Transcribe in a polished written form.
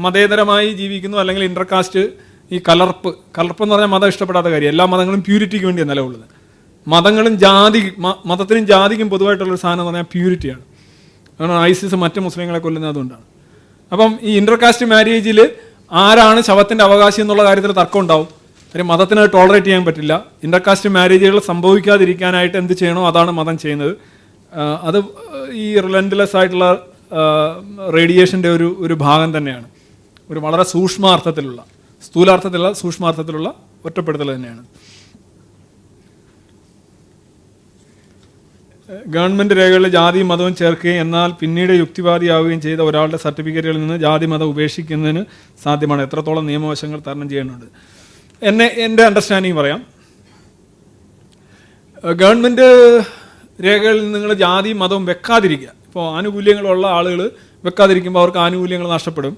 മതേതരമായി ജീവിക്കുന്നു, അല്ലെങ്കിൽ ഇന്റർകാസ്റ്റ്, ഈ കലർപ്പ് എന്ന് പറഞ്ഞാൽ മതം ഇഷ്ടപ്പെടാത്ത കാര്യം. എല്ലാ മതങ്ങളും പ്യൂരിറ്റിക്ക് വേണ്ടിയാണ് നിലകൊള്ളുന്നത്. മതത്തിനും ജാതിക്കും പൊതുവായിട്ടുള്ളൊരു സാധനം എന്ന് പറഞ്ഞാൽ പ്യൂരിറ്റിയാണ്. കാരണം ഐസിസ് മറ്റ് മുസ്ലിങ്ങളെ കൊല്ലുന്നത് അതുകൊണ്ടാണ്. അപ്പം ഈ ഇന്റർകാസ്റ്റ് മാരേജിൽ ആരാണ് ശവത്തിൻ്റെ അവകാശി എന്നുള്ള കാര്യത്തിൽ തർക്കം ഉണ്ടാവും. കാര്യം മതത്തിന് ടോളറേറ്റ് ചെയ്യാൻ പറ്റില്ല. ഇന്റർകാസ്റ്റ് മാരേജുകൾ സംഭവിക്കാതിരിക്കാനായിട്ട് എന്ത് ചെയ്യണോ അതാണ് മതം ചെയ്യുന്നത്. അത് ഈ റിലൻറ്റ്ലെസ് ആയിട്ടുള്ള റേഡിയേഷൻ്റെ ഒരു ഭാഗം തന്നെയാണ്. ഒരു വളരെ സൂക്ഷ്മാർത്ഥത്തിലുള്ള, സ്ഥൂലാർത്ഥത്തിലുള്ള സൂക്ഷ്മാർത്ഥത്തിലുള്ള ഒറ്റപ്പെടുത്തൽ തന്നെയാണ്. ഗവൺമെൻറ് രേഖകളിൽ ജാതിയും മതവും ചേർക്കുകയും എന്നാൽ പിന്നീട് യുക്തിവാദിയാവുകയും ചെയ്ത ഒരാളുടെ സർട്ടിഫിക്കറ്റുകളിൽ നിന്ന് ജാതി മതം ഉപേക്ഷിക്കുന്നതിന് സാധ്യമാണ്. എത്രത്തോളം നിയമവശങ്ങൾ തരണം ചെയ്യേണ്ടതുണ്ട്? എൻ്റെ അണ്ടർസ്റ്റാൻഡിങ് പറയാം. ഗവൺമെൻറ് രേഖകളിൽ നിങ്ങൾ ജാതിയും മതവും വെക്കാതിരിക്കുക. ഇപ്പോൾ ആനുകൂല്യങ്ങളുള്ള ആളുകൾ വെക്കാതിരിക്കുമ്പോൾ അവർക്ക് ആനുകൂല്യങ്ങൾ നഷ്ടപ്പെടും.